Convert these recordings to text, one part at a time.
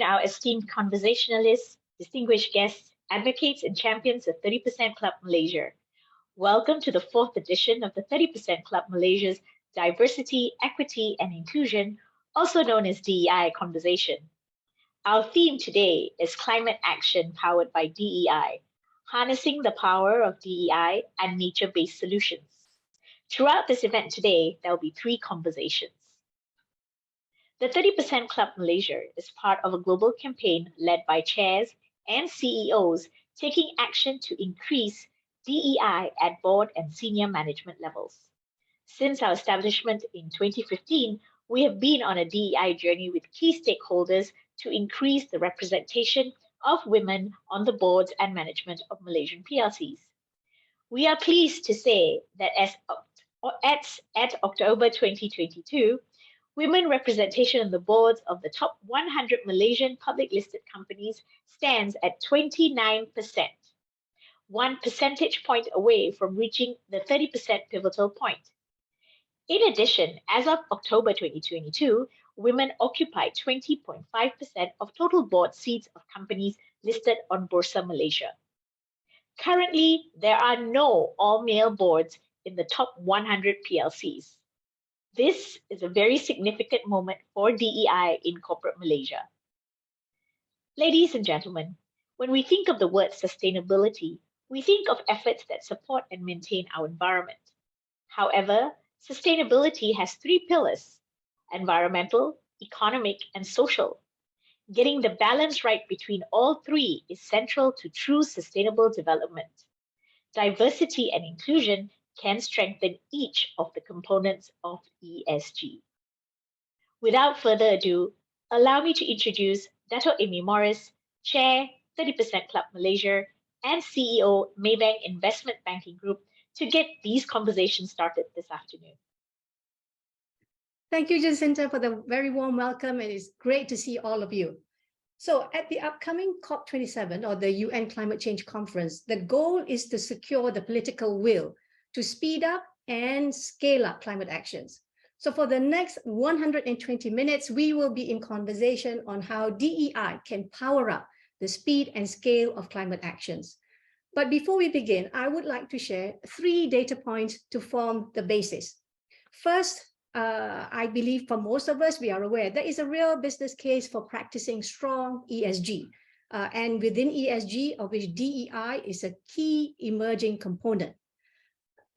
our esteemed conversationalists, distinguished guests, advocates, and champions of 30% Club Malaysia. Welcome to the fourth edition of the 30% Club Malaysia's Diversity, Equity, and Inclusion, also known as DEI Conversation. Our theme today is Climate Action Powered by DEI, harnessing the power of DEI and nature-based solutions. Throughout this event today, there will be three conversations. The 30% Club Malaysia is part of a global campaign led by chairs and CEOs taking action to increase DEI at board and senior management levels. Since our establishment in 2015, we have been on a DEI journey with key stakeholders to increase the representation of women on the boards and management of Malaysian PLCs. We are pleased to say that at October 2022, women representation on the boards of the top 100 Malaysian public listed companies stands at 29%, 1 percentage point away from reaching the 30% pivotal point. In addition, as of October 2022, women occupy 20.5% of total board seats of companies listed on Bursa Malaysia. Currently, there are no all-male boards in the top 100 PLCs. This is a very significant moment for DEI in corporate Malaysia. Ladies and gentlemen, when we think of the word sustainability, we think of efforts that support and maintain our environment. However, sustainability has three pillars: environmental, economic, and social. Getting the balance right between all three is central to true sustainable development. Diversity and inclusion can strengthen each of the components of ESG. Without further ado, allow me to introduce Dato Ami Moris, Chair, 30% Club Malaysia, and CEO, Maybank Investment Banking Group, to get these conversations started this afternoon. Thank you, Jacinta, for the very warm welcome, and it's great to see all of you. So at the upcoming COP27, or the UN Climate Change Conference, the goal is to secure the political will to speed up and scale up climate actions. So for the next 120 minutes, we will be in conversation on how DEI can power up the speed and scale of climate actions. But before we begin, I would like to share 3 data points to form the basis. First, I believe for most of us, we are aware there is a real business case for practicing strong ESG. And within ESG, of which DEI is a key emerging component.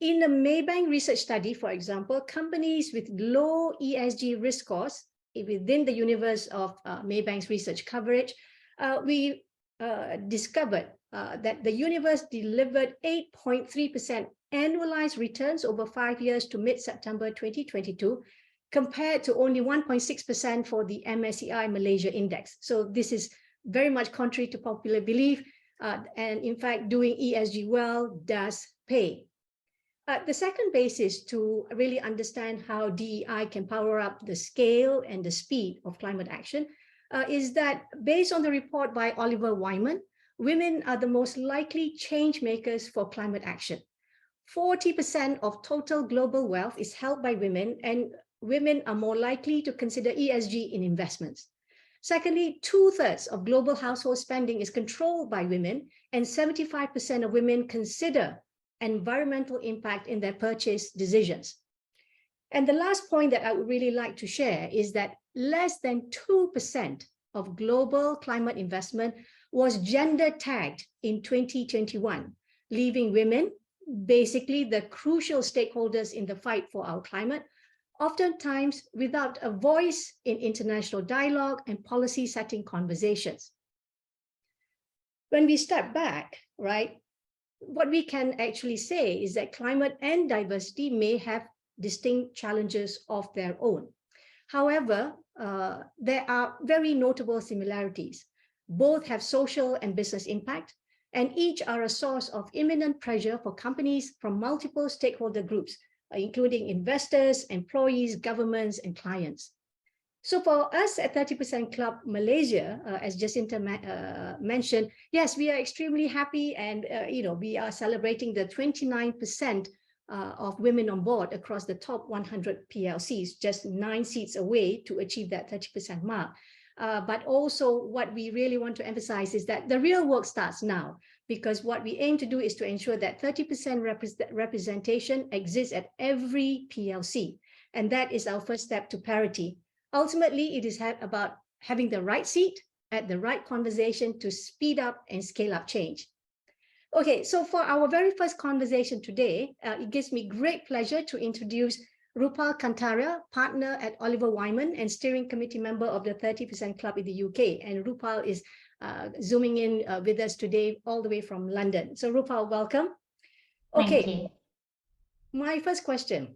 In a Maybank research study, for example, companies with low ESG risk scores within the universe of Maybank's research coverage, we discovered that the universe delivered 8.3% annualized returns over 5 years to mid-September 2022, compared to only 1.6% for the MSCI Malaysia Index. So this is very much contrary to popular belief, and in fact, doing ESG well does pay. The second basis to really understand how DEI can power up the scale and the speed of climate action is that, based on the report by Oliver Wyman, women are the most likely change makers for climate action. 40% of total global wealth is held by women, and women are more likely to consider ESG in investments. Secondly, 2/3 of global household spending is controlled by women, and 75% of women consider environmental impact in their purchase decisions. And the last point that I would really like to share is that less than 2% of global climate investment was gender tagged in 2021, leaving women, basically the crucial stakeholders in the fight for our climate, oftentimes without a voice in international dialogue and policy setting conversations. When we step back, right, what we can actually say is that climate and diversity may have distinct challenges of their own. However, there are very notable similarities. Both have social and business impact, and each are a source of imminent pressure for companies from multiple stakeholder groups, including investors, employees, governments, and clients. So for us at 30% Club Malaysia, as Jacinta mentioned, yes, we are extremely happy, and we are celebrating the 29% of women on board across the top 100 PLCs, just 9 seats away to achieve that 30% mark. but also what we really want to emphasize is that the real work starts now, because what we aim to do is to ensure that 30% representation exists at every PLC. And that is our first step to parity. Ultimately, it is about having the right seat at the right conversation to speed up and scale up change. Okay, so for our very first conversation today, it gives me great pleasure to introduce Rupal Kantaria, partner at Oliver Wyman and steering committee member of the 30% Club in the UK. And Rupal is zooming in with us today all the way from London. So Rupal, welcome. Okay, Thank you. My first question.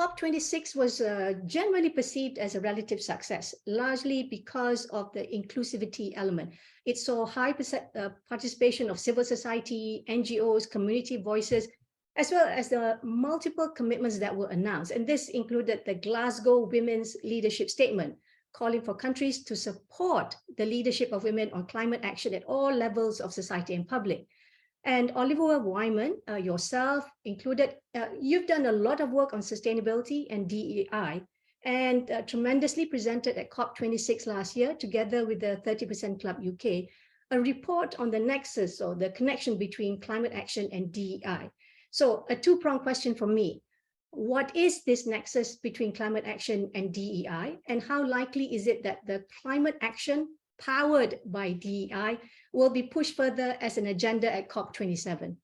COP26 was generally perceived as a relative success, largely because of the inclusivity element. It saw high participation of civil society, NGOs, community voices, as well as the multiple commitments that were announced. And this included the Glasgow Women's Leadership Statement, calling for countries to support the leadership of women on climate action at all levels of society and public. And Oliver Wyman, yourself included, you've done a lot of work on sustainability and DEI, and tremendously presented at COP26 last year, together with the 30% Club UK, a report on the nexus or the connection between climate action and DEI. So a two-pronged question from me. What is this nexus between climate action and DEI? And how likely is it that the climate action powered by DEI will be pushed further as an agenda at COP27?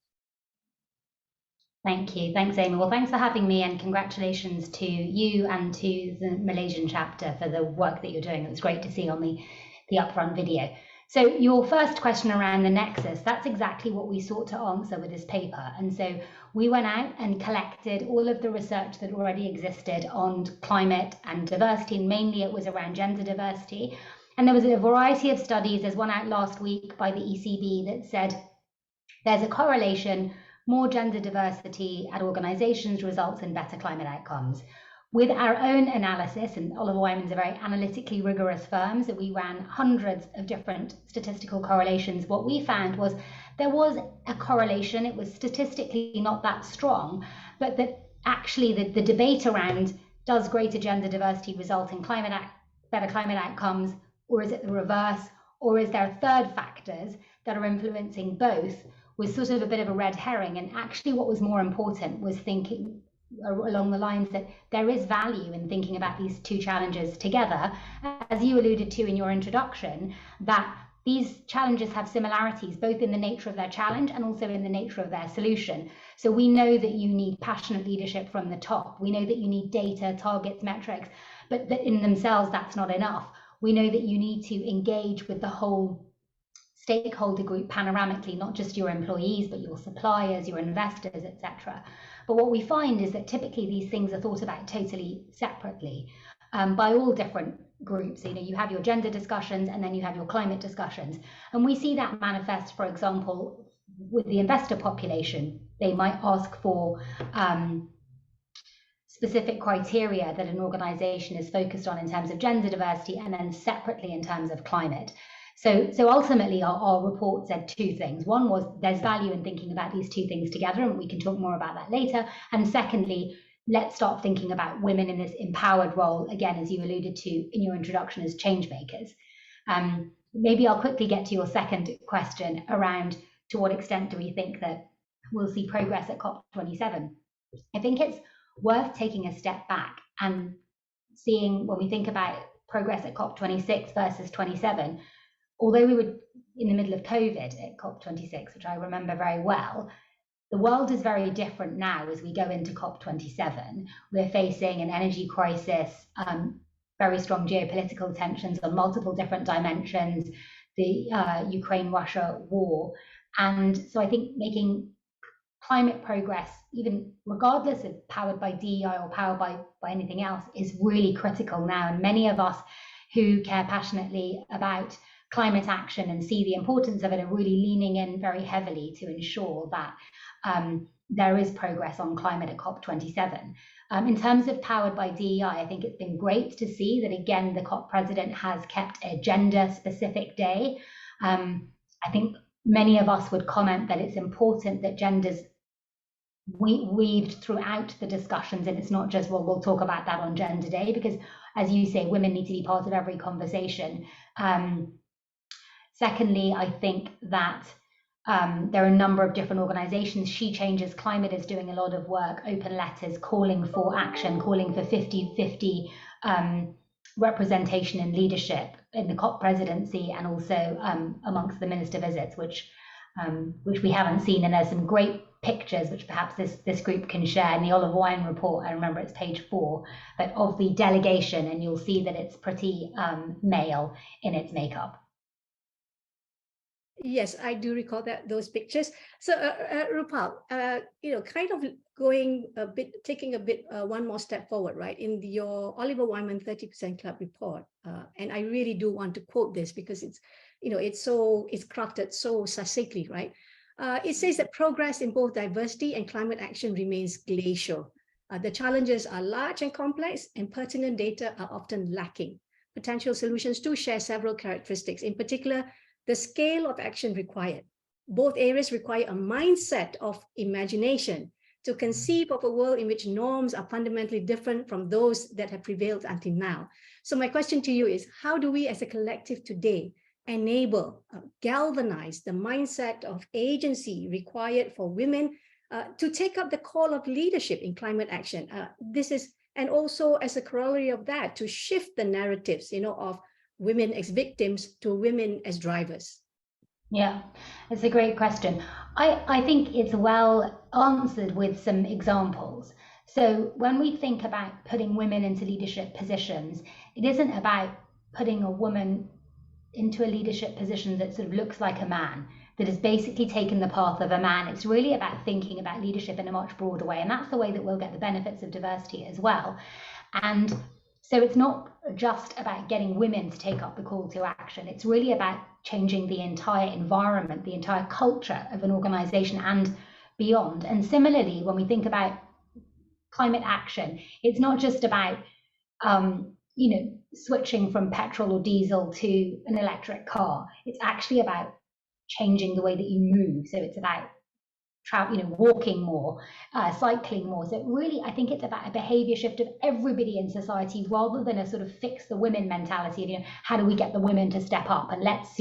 Thank you. Thanks, Amy. Well, thanks for having me, and congratulations to you and to the Malaysian chapter for the work that you're doing. It was great to see on the upfront video. So your first question around the nexus, that's exactly what we sought to answer with this paper. And so we went out and collected all of the research that already existed on climate and diversity, and mainly it was around gender diversity. And there was a variety of studies. There's one out last week by the ECB that said there's a correlation: more gender diversity at organizations results in better climate outcomes. With our own analysis, and Oliver Wyman's a very analytically rigorous firm, so we ran hundreds of different statistical correlations. What we found was there was a correlation. It was statistically not that strong, but that actually the debate around does greater gender diversity result in better climate outcomes, or is it the reverse, or is there third factors that are influencing both, was sort of a bit of a red herring. And actually what was more important was thinking along the lines that there is value in thinking about these two challenges together, as you alluded to in your introduction, that these challenges have similarities both in the nature of their challenge and also in the nature of their solution. So we know that you need passionate leadership from the top. We know that you need data, targets, metrics, but that in themselves that's not enough. We know that you need to engage with the whole stakeholder group panoramically, not just your employees, but your suppliers, your investors, etc. But what we find is that typically these things are thought about totally separately by all different groups. You know, you have your gender discussions and then you have your climate discussions. And we see that manifest, for example, with the investor population. They might ask for specific criteria that an organization is focused on in terms of gender diversity, and then separately in terms of climate. So ultimately our report said two things. One was there's value in thinking about these two things together, and we can talk more about that later. And secondly, let's start thinking about women in this empowered role, again, as you alluded to in your introduction, as change makers. Maybe I'll quickly get to your second question around to what extent do we think that we'll see progress at COP27. I think it's worth taking a step back and seeing, when we think about progress at COP26 versus 27, although we were in the middle of COVID at COP26, which I remember very well, the world is very different now as we go into COP27. We're facing an energy crisis, very strong geopolitical tensions on multiple different dimensions, the Ukraine-Russia war. And so I think making climate progress, even regardless of powered by DEI or powered by anything else, is really critical now. And many of us who care passionately about climate action and see the importance of it are really leaning in very heavily to ensure that there is progress on climate at COP27. In terms of powered by DEI, I think it's been great to see that, again, the COP president has kept a gender-specific day. I think many of us would comment that it's important that genders weaved throughout the discussions, and it's not just, well, we'll talk about that on Gender Day, because as you say, women need to be part of every conversation. Secondly, I think that there are a number of different organizations. She Changes Climate is doing a lot of work, open letters calling for action, calling for 50-50 representation in leadership in the COP presidency, and also amongst the minister visits, which we haven't seen. And there's some great pictures which perhaps this group can share in the Oliver Wyman report. I remember it's page 4, but of the delegation, and you'll see that it's pretty male in its makeup. Yes, I do recall those pictures. So, Rupal, kind of going a bit, taking a bit one more step forward, right? In your Oliver Wyman 30% Club report, and I really do want to quote this because it's crafted so succinctly, right? It says that progress in both diversity and climate action remains glacial. The challenges are large and complex, and pertinent data are often lacking. Potential solutions do share several characteristics, in particular, the scale of action required. Both areas require a mindset of imagination to conceive of a world in which norms are fundamentally different from those that have prevailed until now. So my question to you is, how do we as a collective today enable, galvanize the mindset of agency required for women to take up the call of leadership in climate action? And also as a corollary of that, to shift the narratives, of women as victims to women as drivers? Yeah, it's a great question. I think it's well answered with some examples. So when we think about putting women into leadership positions, it isn't about putting a woman into a leadership position that sort of looks like a man, that has basically taken the path of a man. It's really about thinking about leadership in a much broader way. And that's the way that we'll get the benefits of diversity as well. And so it's not just about getting women to take up the call to action. It's really about changing the entire environment, the entire culture of an organization and beyond. And similarly, when we think about climate action, it's not just about, switching from petrol or diesel to an electric car. It's actually about changing the way that you move. So it's about walking more, cycling more. So really, I think it's about a behavior shift of everybody in society, rather than a sort of fix the women mentality of, how do we get the women to step up? And let's,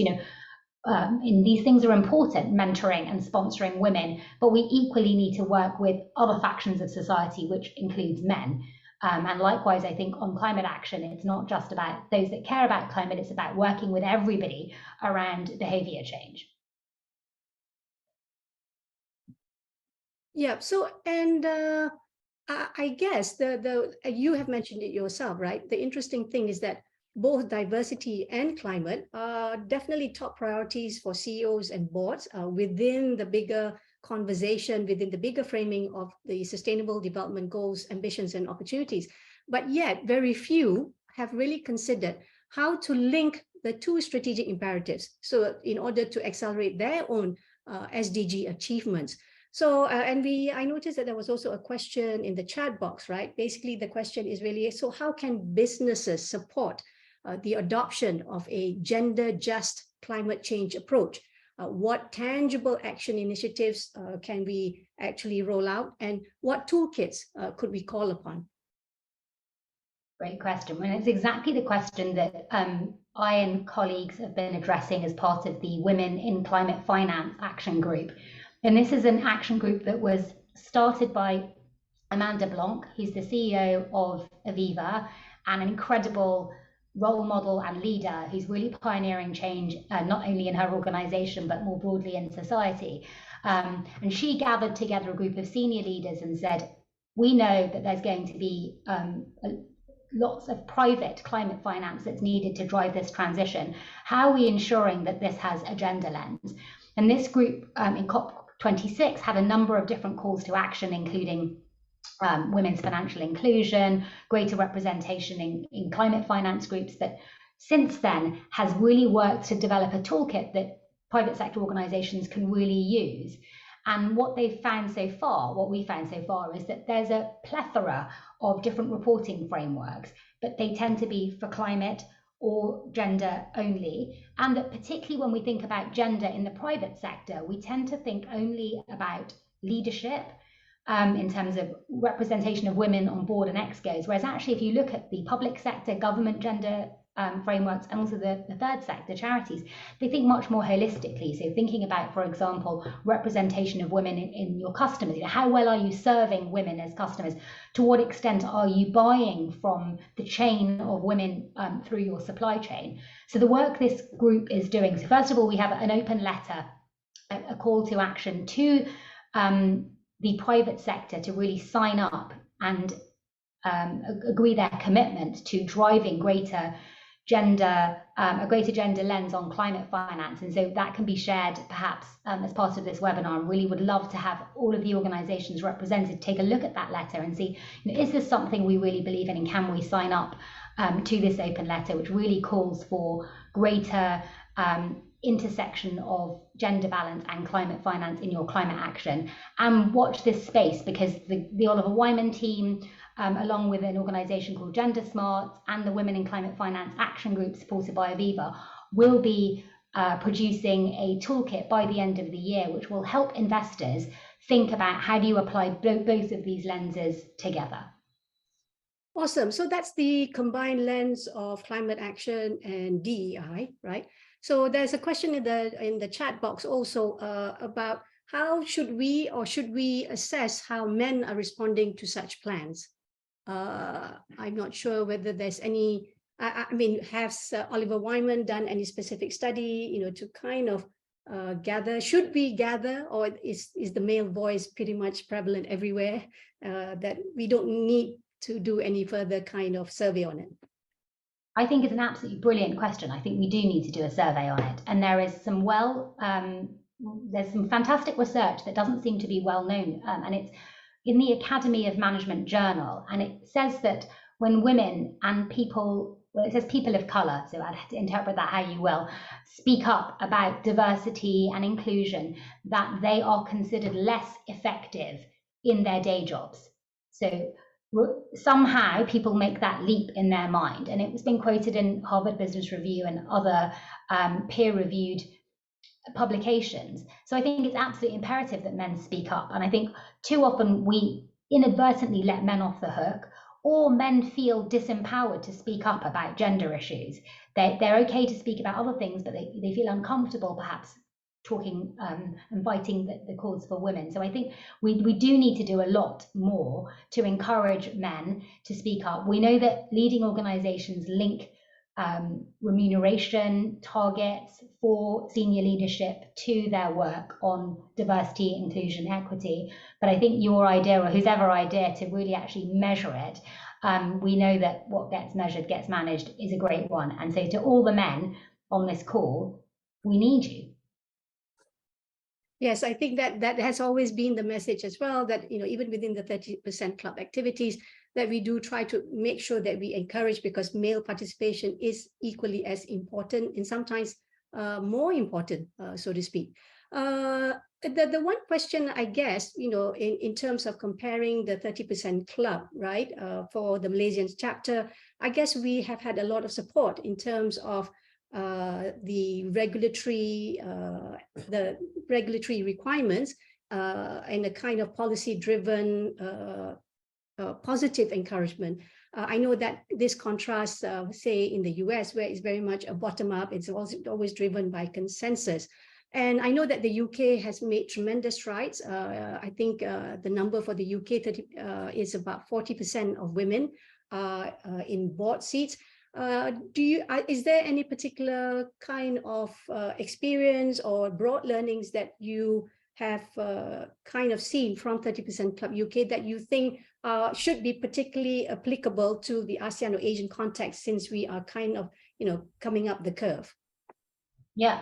and these things are important, mentoring and sponsoring women, but we equally need to work with other factions of society, which includes men. And likewise, I think on climate action, it's not just about those that care about climate, it's about working with everybody around behavior change. Yeah. So, and I guess you have mentioned it yourself, right? The interesting thing is that both diversity and climate are definitely top priorities for CEOs and boards within the bigger conversation, within the bigger framing of the Sustainable Development Goals, ambitions, and opportunities. But yet, very few have really considered how to link the two strategic imperatives, so in order to accelerate their own SDG achievements. So, I noticed that there was also a question in the chat box, right? Basically, the question is really, so how can businesses support the adoption of a gender-just climate change approach? What tangible action initiatives can we actually roll out, and what toolkits could we call upon? Great question. And it's exactly the question that I and colleagues have been addressing as part of the Women in Climate Finance Action Group. And this is an action group that was started by Amanda Blanc, who's the CEO of Aviva, and an incredible role model and leader who's really pioneering change, not only in her organization, but more broadly in society. And she gathered together a group of senior leaders and said, we know that there's going to be lots of private climate finance that's needed to drive this transition. How are we ensuring that this has a gender lens? And this group in COP26 had a number of different calls to action, including women's financial inclusion, greater representation in climate finance groups, that since then has really worked to develop a toolkit that private sector organizations can really use. And what they've found so far, what we found so far, is that there's a plethora of different reporting frameworks, but they tend to be for climate or gender only. And that particularly when we think about gender in the private sector, we tend to think only about leadership in terms of representation of women on board and excos, whereas actually if you look at the public sector, government gender frameworks, and also the third sector, charities, they think much more holistically. So thinking about, for example, representation of women in your customers, how well are you serving women as customers? To what extent are you buying from the chain of women through your supply chain? So the work this group is doing, so first of all, we have an open letter, a call to action to the private sector to really sign up and agree their commitment to driving a greater gender lens on climate finance. And so that can be shared perhaps as part of this webinar. I really would love to have all of the organisations represented take a look at that letter and see, is this something we really believe in, and can we sign up to this open letter, which really calls for greater intersection of gender balance and climate finance in your climate action. And watch this space, because the Oliver Wyman team, along with an organisation called Gender Smart and the Women in Climate Finance Action Group supported by Aviva, will be producing a toolkit by the end of the year, which will help investors think about how do you apply both of these lenses together. Awesome. So that's the combined lens of climate action and DEI, right? So there's a question in the chat box also about how should we assess how men are responding to such plans? I'm not sure whether there's any, I mean, has Oliver Wyman done any specific study, to kind of gather, should we gather, or is the male voice pretty much prevalent everywhere that we don't need to do any further kind of survey on it? I think it's an absolutely brilliant question. I think we do need to do a survey on it. And there is some there's some fantastic research that doesn't seem to be well known. And it's in the Academy of Management Journal. And it says that when women and people, well, it says people of colour, so I'd have to interpret that how you will, speak up about diversity and inclusion, that they are considered less effective in their day jobs. So somehow people make that leap in their mind, and it's been quoted in Harvard Business Review and other peer-reviewed publications. So I think it's absolutely imperative that men speak up, and I think too often we inadvertently let men off the hook, or men feel disempowered to speak up about gender issues. They're okay to speak about other things, but they feel uncomfortable perhaps talking and fighting the cause for women. So I think we do need to do a lot more to encourage men to speak up. We know that leading organisations link remuneration targets for senior leadership to their work on diversity, inclusion, equity. But I think your idea, or whoever idea, to really actually measure it, we know that what gets measured gets managed is a great one. And so to all the men on this call, we need you. Yes, I think that has always been the message as well, that, even within the 30% club activities, that we do try to make sure that we encourage, because male participation is equally as important, and sometimes more important, so to speak. The one question, I guess, in terms of comparing the 30% club, right, for the Malaysian chapter, I guess we have had a lot of support in terms of the regulatory requirements and a kind of policy-driven positive encouragement. I know that this contrasts, say, in the US, where it's very much a bottom-up. It's also always driven by consensus. And I know that the UK has made tremendous strides. I think the number for the UK is about 40% of women in board seats. Is there any particular kind of experience or broad learnings that you have kind of seen from 30% Club UK that you think should be particularly applicable to the ASEAN or Asian context, since we are kind of, coming up the curve? Yeah.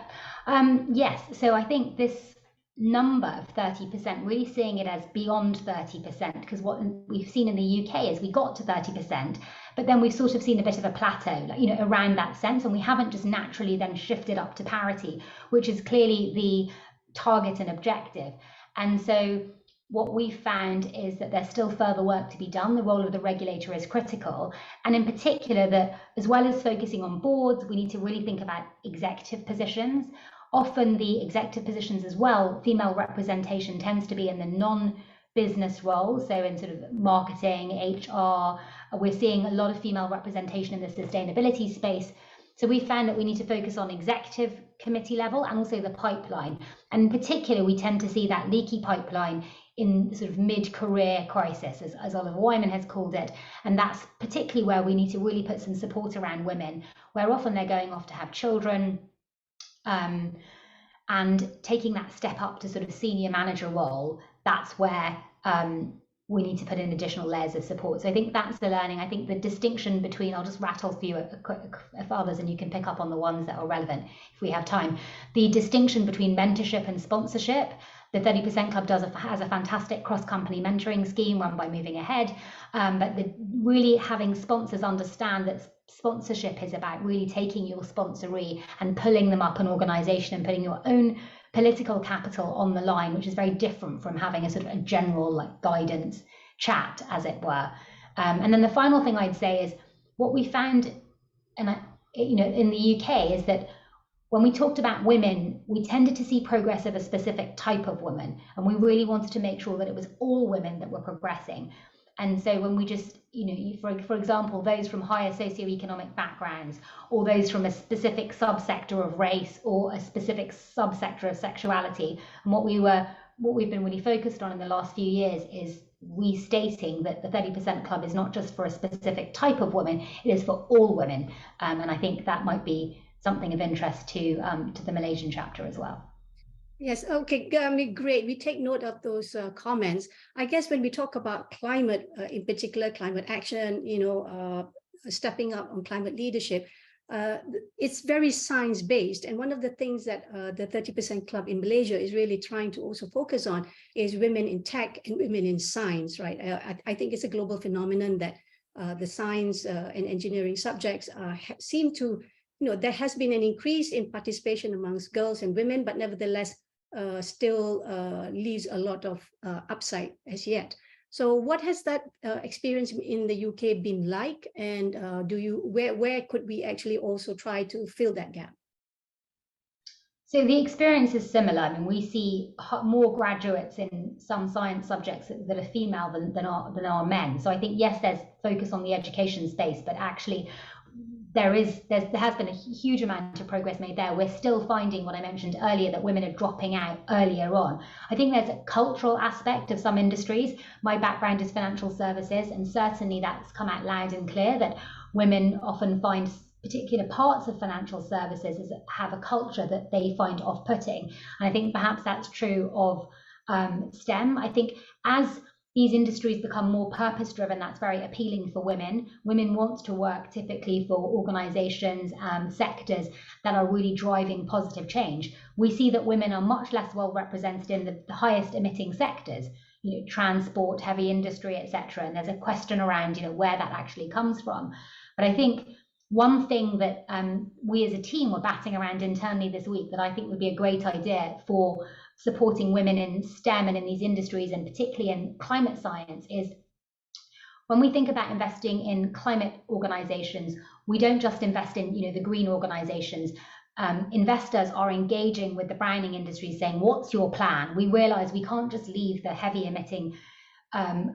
Yes. So I think this number of 30%, really seeing it as beyond 30%, because what we've seen in the UK is we got to 30%, but then we've sort of seen a bit of a plateau, around that sense, and we haven't just naturally then shifted up to parity, which is clearly the target and objective. And so what we found is that there's still further work to be done. The role of the regulator is critical, and in particular that, as well as focusing on boards, we need to really think about executive positions. Often the executive positions as well, female representation tends to be in the business roles, so in sort of marketing, HR. We're seeing a lot of female representation in the sustainability space. So we found that we need to focus on executive committee level and also the pipeline. And in particular, we tend to see that leaky pipeline in sort of mid-career crisis, as Oliver Wyman has called it. And that's particularly where we need to really put some support around women, where often they're going off to have children, and taking that step up to sort of senior manager role. That's where we need to put in additional layers of support. So I think that's the learning. I think the distinction between, I'll just rattle through a others and you can pick up on the ones that are relevant if we have time. The distinction between mentorship and sponsorship. The 30% Club has a fantastic cross-company mentoring scheme run by Moving Ahead, but really having sponsors understand that sponsorship is about really taking your sponsoree and pulling them up an organisation and putting your own political capital on the line, which is very different from having a sort of a general like guidance chat, as it were. And then the final thing I'd say is what we found, and in the UK, is that when we talked about women, we tended to see progress of a specific type of woman, and we really wanted to make sure that it was all women that were progressing. And so when we just, for example, those from higher socioeconomic backgrounds, or those from a specific subsector of race or a specific subsector of sexuality, and what we've been really focused on in the last few years is restating that the 30% Club is not just for a specific type of woman, it is for all women. And I think that might be something of interest to the Malaysian chapter as well. Yes, okay, great. We take note of those comments. I guess when we talk about climate, in particular climate action, stepping up on climate leadership, it's very science-based. And one of the things that the 30% Club in Malaysia is really trying to also focus on is women in tech and women in science, right? I think it's a global phenomenon that the science and engineering subjects seem to, there has been an increase in participation amongst girls and women, but nevertheless, still leaves a lot of upside as yet. So what has that experience in the UK been like? And where could we actually also try to fill that gap? So the experience is similar. I mean, we see more graduates in some science subjects that are female than are men. So I think, yes, there's focus on the education space, but actually there has been a huge amount of progress made there. We're still finding what I mentioned earlier, that women are dropping out earlier on. I think there's a cultural aspect of some industries. My background is financial services, and certainly that's come out loud and clear that women often find particular parts of financial services have a culture that they find off-putting. And I think perhaps that's true of STEM. I think as these industries become more purpose-driven, that's very appealing for women. Women want to work typically for organisations, sectors that are really driving positive change. We see that women are much less well represented in the highest emitting sectors, transport, heavy industry, etc. And there's a question around, where that actually comes from. But I think one thing that we as a team were batting around internally this week that I think would be a great idea for supporting women in STEM and in these industries, and particularly in climate science, is when we think about investing in climate organizations, we don't just invest in the green organizations. Investors are engaging with the browning industry saying, what's your plan? We realize we can't just leave the heavy emitting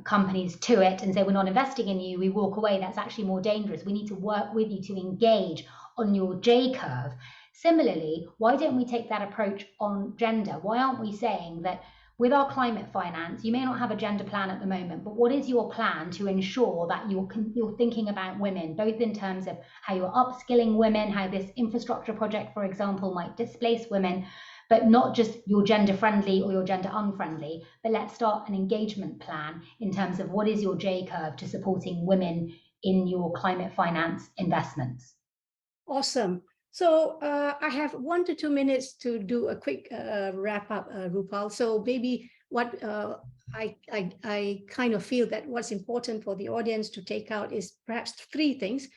companies to it and say, we're not investing in you, we walk away. That's actually more dangerous. We need to work with you to engage on your J curve. Similarly, why don't we take that approach on gender? Why aren't we saying that with our climate finance, you may not have a gender plan at the moment, but what is your plan to ensure that you're thinking about women, both in terms of how you're upskilling women, how this infrastructure project, for example, might displace women, but not just your gender friendly or your gender unfriendly, but let's start an engagement plan in terms of what is your J curve to supporting women in your climate finance investments. Awesome. So I have 1 to 2 minutes to do a quick wrap up, Rupal. So maybe what I kind of feel that what's important for the audience to take out is perhaps 3 things.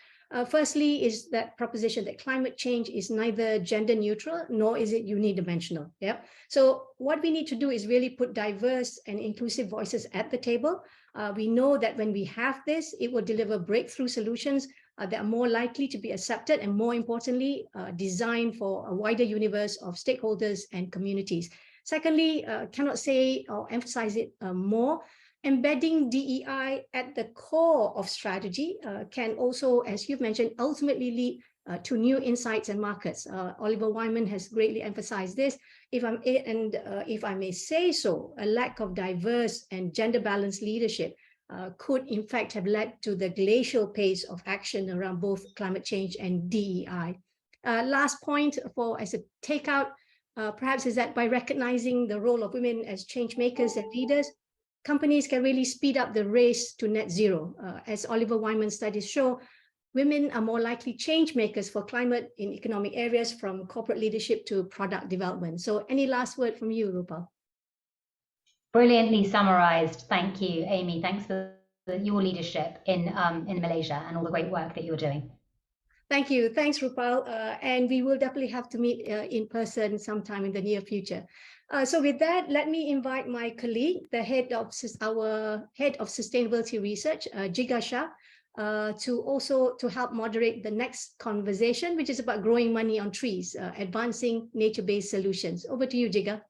Firstly is that proposition that climate change is neither gender neutral, nor is it unidimensional. Yeah. So what we need to do is really put diverse and inclusive voices at the table. We know that when we have this, it will deliver breakthrough solutions that are more likely to be accepted and, more importantly, designed for a wider universe of stakeholders and communities. Secondly, cannot say or emphasize it more, embedding DEI at the core of strategy can also, as you've mentioned, ultimately lead to new insights and markets. Oliver Wyman has greatly emphasized this. If I may say so, a lack of diverse and gender-balanced leadership could in fact have led to the glacial pace of action around both climate change and DEI. Last point as a takeout, perhaps, is that by recognizing the role of women as change makers and leaders, companies can really speed up the race to net zero. As Oliver Wyman studies show, women are more likely change makers for climate in economic areas, from corporate leadership to product development. So any last word from you, Rupal? Brilliantly summarized. Thank you, Amy. Thanks for your leadership in Malaysia and all the great work that you're doing. Thank you. Thanks, Rupal. And we will definitely have to meet in person sometime in the near future. So with that, let me invite my colleague, the our head of sustainability research, Jigar Shah, to help moderate the next conversation, which is about growing money on trees, advancing nature-based solutions. Over to you, Jigar.